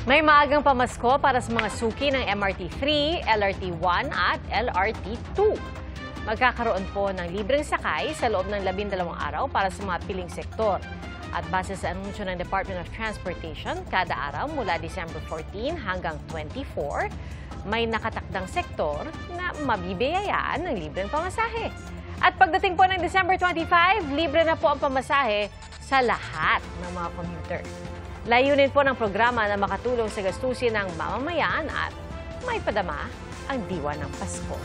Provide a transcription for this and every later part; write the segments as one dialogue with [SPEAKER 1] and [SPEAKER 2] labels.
[SPEAKER 1] May maagang pamasko para sa mga suki ng MRT-3, LRT-1 at LRT-2. Magkakaroon po ng libreng sakay sa loob ng 12 araw para sa mga piling sektor. At base sa anunsyo ng Department of Transportation, kada araw mula December 14 hanggang 24, may nakatakdang sektor na mabibiyayaan ng libreng pamasahe. At pagdating po ng December 25, libre na po ang pamasahe sa lahat ng mga commuter. Layunin po ng programa na makatulong sa gastusin ng mamamayan at may padama ang diwa ng Pasko.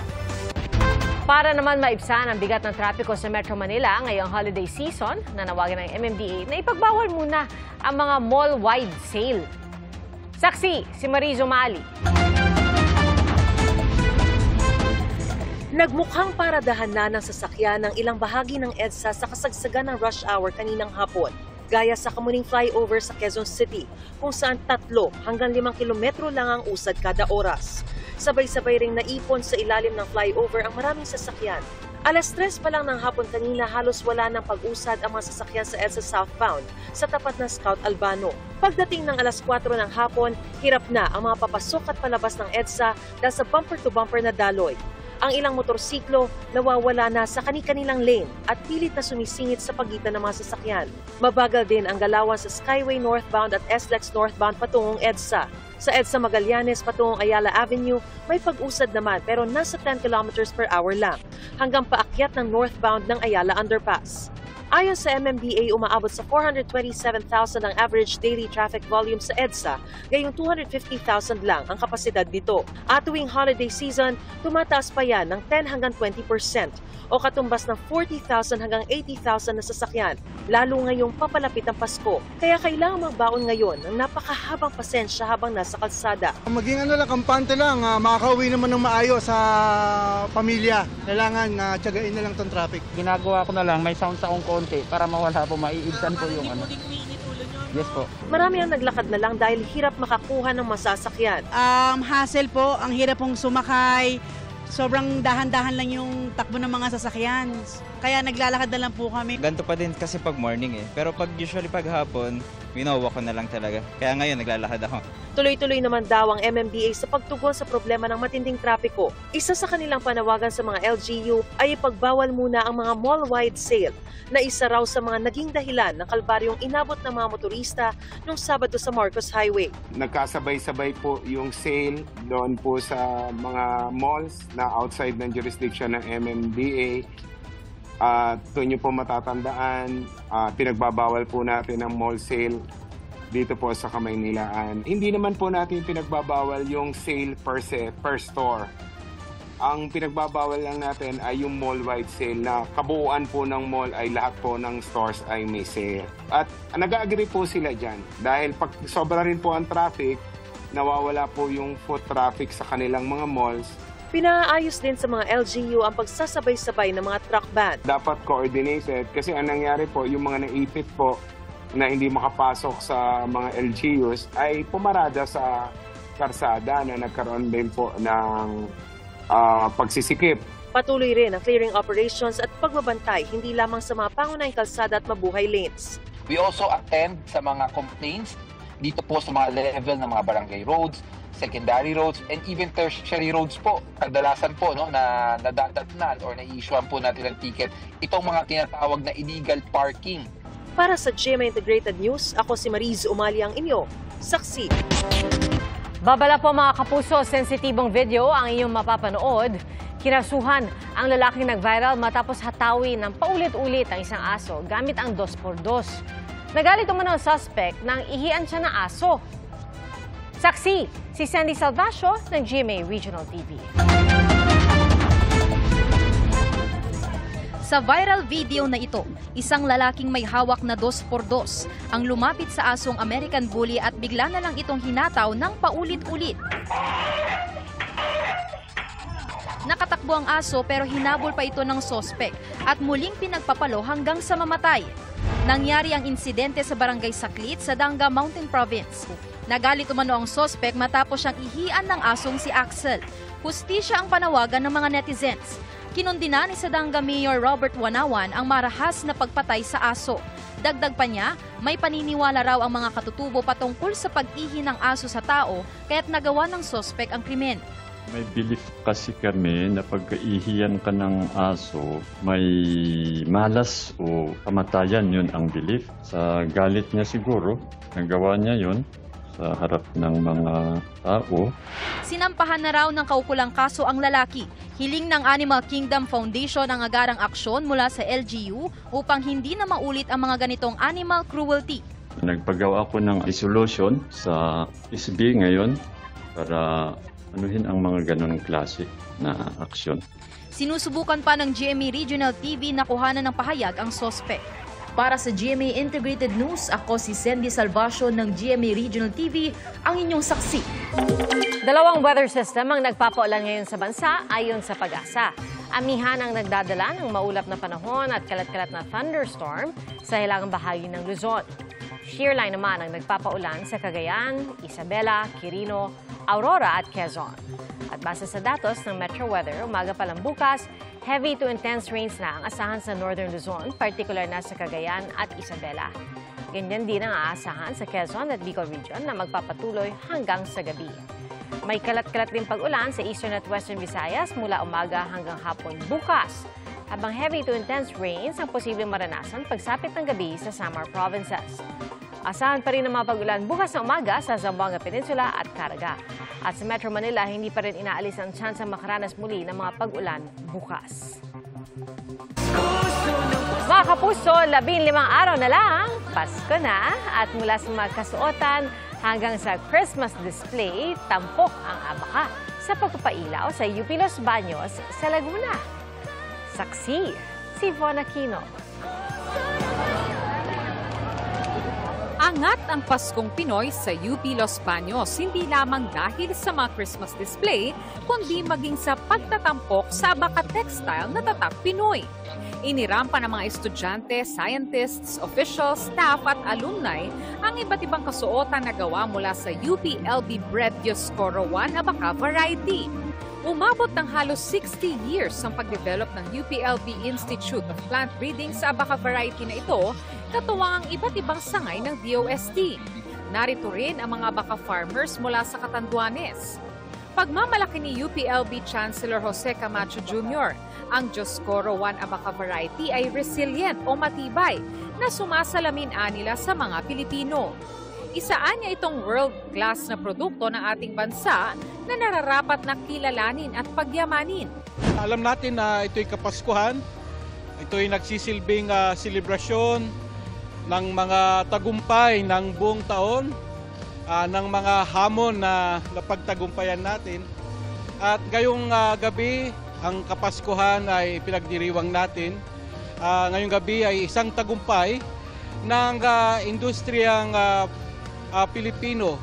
[SPEAKER 1] Para naman maibsan ang bigat ng trapiko sa Metro Manila ngayong holiday season, nanawagan ng MMDA na ipagbawal muna ang mga mall-wide sale. Saksi, si Mariz Umali.
[SPEAKER 2] Nagmukhang paradahan na ng sasakyan ng ilang bahagi ng EDSA sa kasagsagan ng rush hour kaninang hapon, gaya sa Kamuning Flyover sa Quezon City, kung saan 3 hanggang 5 kilometro lang ang usad kada oras. Sabay-sabay ring naipon sa ilalim ng flyover ang maraming sasakyan. Alas 3 pa lang ng hapon kanina, halos wala ng pag-usad ang mga sasakyan sa EDSA southbound sa tapat ng Scout Albano. Pagdating ng alas 4 ng hapon, hirap na ang mga papasok at palabas ng EDSA dahil sa bumper-to-bumper na daloy. Ang ilang motorsiklo nawawala na sa kani-kanilang lane at pilit na sumisingit sa pagitan ng mga sasakyan. Mabagal din ang galawan sa Skyway northbound at SLEX northbound patungong EDSA. Sa EDSA Magallanes patungong Ayala Avenue, may pag-usad naman pero nasa 10 kilometers per hour lang, hanggang paakyat ng northbound ng Ayala Underpass. Ayon sa MMDA, umaabot sa 427,000 ang average daily traffic volume sa EDSA, gayong 250,000 lang ang kapasidad nito. At tuwing holiday season, tumataas pa yan ng 10 hanggang 20% o katumbas ng 40,000 hanggang 80,000 na sasakyan, lalo ngayong papalapit ang Pasko. Kaya kailangan magbaon ngayon ng napakahabang pasensya habang nasa kalsada.
[SPEAKER 3] Maging kampante lang, makakauwi naman ng maayos sa pamilya. Kailangan tiyagain na lang itong traffic.
[SPEAKER 4] Ginagawa ko na lang, may sound sa konti para mawala po, maiibsan po yung ano. Yes po.
[SPEAKER 2] Marami ang naglakad na lang dahil hirap makakuha ng masasakyan.
[SPEAKER 5] Hassle po, ang hirap pong sumakay. Sobrang dahan-dahan lang yung takbo ng mga sasakyan. Kaya naglalakad na lang po kami.
[SPEAKER 6] Ganito pa din kasi pag morning Pero pag usually pag hapon, winawa ko na lang talaga. Kaya ngayon naglalakad ako.
[SPEAKER 2] Tuloy-tuloy naman daw ang MMDA sa pagtugon sa problema ng matinding trapiko. Isa sa kanilang panawagan sa mga LGU ay ipagbawal muna ang mga mall-wide sale na isa raw sa mga naging dahilan ng kalbaryong inabot ng mga motorista noong Sabado sa Marcos Highway.
[SPEAKER 7] Nagkasabay-sabay po yung sale doon po sa mga malls na outside ng jurisdiction ng MMDA. Doon nyo po matatandaan, pinagbabawal po natin ang mall sale dito po sa Kamaynilaan. Hindi naman po natin pinagbabawal yung sale per se, per store. Ang pinagbabawal lang natin ay yung mall-wide sale na kabuuan po ng mall ay lahat po ng stores ay may sale. At nag-agree po sila dyan dahil pag sobra rin po ang traffic, nawawala po yung foot traffic sa kanilang mga malls.
[SPEAKER 2] Pinaayos din sa mga LGU ang pagsasabay-sabay ng mga truck ban.
[SPEAKER 7] Dapat coordinated kasi ang nangyari po, yung mga naipit po na hindi makapasok sa mga LGUs ay pumarada sa karsada na nagkaroon din po ng pagsisikip.
[SPEAKER 2] Patuloy rin ang clearing operations at pagbabantay hindi lamang sa mga pangunahing kalsada at mabuhay lanes.
[SPEAKER 8] We also attend sa mga complaints dito po sa mga level ng mga barangay roads, secondary roads, and even tertiary roads po. Kadalasan po na nadadatnan or na-i-issuean po natin ng ticket itong mga tinatawag na illegal parking.
[SPEAKER 2] Para sa GMA Integrated News, ako si Mariz Umali ang inyo. Saksi.
[SPEAKER 1] Babala po mga kapuso, sensitibong video ang inyong mapapanood. Kinasuhan ang lalaking nag-viral matapos hatawin ng paulit-ulit ang isang aso gamit ang 2x2. Nagalit umano ang suspect nang ihian siya ng aso. Saksi, si Sandy Salvacio ng GMA Regional TV.
[SPEAKER 9] Sa viral video na ito, isang lalaking may hawak na 2x2 ang lumapit sa asong American Bully at bigla na lang itong hinataw ng paulit-ulit. Nakatakbo ang aso pero hinabol pa ito ng sospek at muling pinagpapalo hanggang sa mamatay. Nangyari ang insidente sa Barangay Saklit sa Danga Mountain Province. Nagalit umano ang sospek matapos siyang ihian ng asong si Axel. Hustisya ang panawagan ng mga netizens. Kinundina ni Sadanga Mayor Robert Wanawan ang marahas na pagpatay sa aso. Dagdag pa niya, may paniniwala raw ang mga katutubo patungkol sa pag-ihi ng aso sa tao kaya't nagawa ng sospek ang krimen.
[SPEAKER 10] May belief kasi kami na pagkaihiyan ka ng aso, may malas o kamatayan, yun ang belief. Sa galit niya siguro, nagawa niya yun sa harap ng mga tao.
[SPEAKER 9] Sinampahan na raw ng kaukulang kaso ang lalaki. Hiling ng Animal Kingdom Foundation ang agarang aksyon mula sa LGU upang hindi na maulit ang mga ganitong animal cruelty.
[SPEAKER 10] Nagpagawa ako ng resolution sa SB ngayon para anuhin ang mga ganong klase na aksyon.
[SPEAKER 9] Sinusubukan pa ng GMA Regional TV na kuhanan ng pahayag ang sospek. Para sa GMA Integrated News, ako si Sandy Salvacion ng GMA Regional TV, ang inyong saksi.
[SPEAKER 1] Dalawang weather system ang nagpapaulan ngayon sa bansa ayon sa Pag-asa. Amihan ang nagdadala ng maulap na panahon at kalat-kalat na thunderstorm sa hilagang bahagi ng Luzon. Shearline naman ang nagpapaulan sa Cagayan, Isabela, Quirino, Aurora at Quezon. At base sa datos ng Metro Weather, umaga pa lang bukas, heavy to intense rains na ang asahan sa Northern Luzon, particular na sa Cagayan at Isabela. Ganyan din ang aasahan sa Quezon at Bicol Region na magpapatuloy hanggang sa gabi. May kalat-kalat din pag-ulan sa Eastern at Western Visayas mula umaga hanggang hapon bukas. Habang heavy to intense rains ang posibleng maranasan pagsapit ng gabi sa Samar Provinces. Asahan pa rin ang mga pag-ulan bukas na umaga sa Zamboanga Peninsula at Caraga. At sa Metro Manila, hindi pa rin inaalis ang tsansa makaranas muli ng mga pag-ulan bukas. Mga kapuso, 15 araw na lang, Pasko na, at mula sa mga kasuotan hanggang sa Christmas display, tampok ang abaka sa pagpapailaw sa UP Los Baños sa Laguna. Saksi, si Von Aquino.
[SPEAKER 11] Angat ang Paskong Pinoy sa UP Los Baños, hindi lamang dahil sa mga Christmas display, kundi maging sa pagtatampok sa abaka textile na tatak Pinoy. Inirampa ng mga estudyante, scientists, officials, staff at alumni ang iba't ibang kasuotan na gawa mula sa UPLB Bred Dioscoro 1 abaka variety. Umabot ng halos 60 years ang pag-develop ng UPLB Institute of Plant Breeding sa abaka variety na ito, katuwang ang iba't ibang sangay ng DOST. Narito rin ang mga abaka farmers mula sa Catanduanes. Pagmamalaki ni UPLB Chancellor Jose Camacho Jr., ang Dioscoro 1 abaka variety ay resilient o matibay na sumasalamin nila sa mga Pilipino. Isaan niya itong world-class na produkto ng ating bansa na nararapat na kilalanin at pagyamanin.
[SPEAKER 12] Alam natin na ito'y Kapaskuhan, ito'y nagsisilbing selebrasyon ng mga tagumpay ng buong taon, ng mga hamon na napagtagumpayan natin. At ngayong gabi, ang Kapaskuhan ay pinagdiriwang natin. Ngayong gabi ay isang tagumpay ng industriyang Pilipino,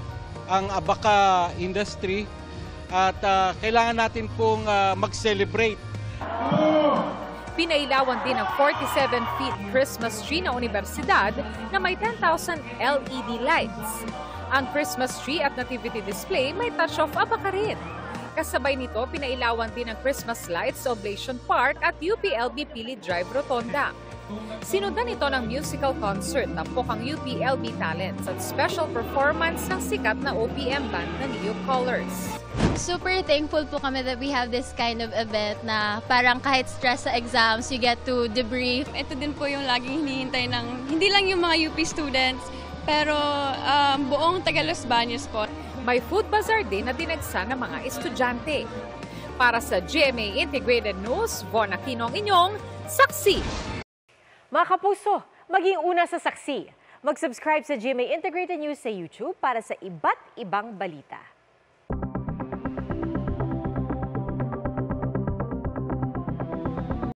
[SPEAKER 12] ang abaka industry, at kailangan natin pong mag-celebrate.
[SPEAKER 11] Pinailawan din ang 47-feet Christmas tree ng Universidad na may 10,000 LED lights. Ang Christmas tree at nativity display may touch of abaka rin. Kasabay nito, pinailawan din ang Christmas lights sa Oblation Park at UPLB Pili Drive Rotonda. Sinundan ito ng musical concert na Pokang UPLB Talents at special performance ng sikat na OPM band na Neo Colors.
[SPEAKER 13] Super thankful po kami that we have this kind of event na parang kahit stress sa exams, you get to debrief.
[SPEAKER 14] Ito din po yung laging hinihintay ng, hindi lang yung mga UP students, pero buong taga Los Baños po.
[SPEAKER 11] May food bazaar din na dinagsa ng mga estudyante. Para sa GMA Integrated News, Von Aquino ang inyong saksi.
[SPEAKER 1] Mga kapuso, maging una sa saksi. Mag-subscribe sa GMA Integrated News sa YouTube para sa iba't ibang balita.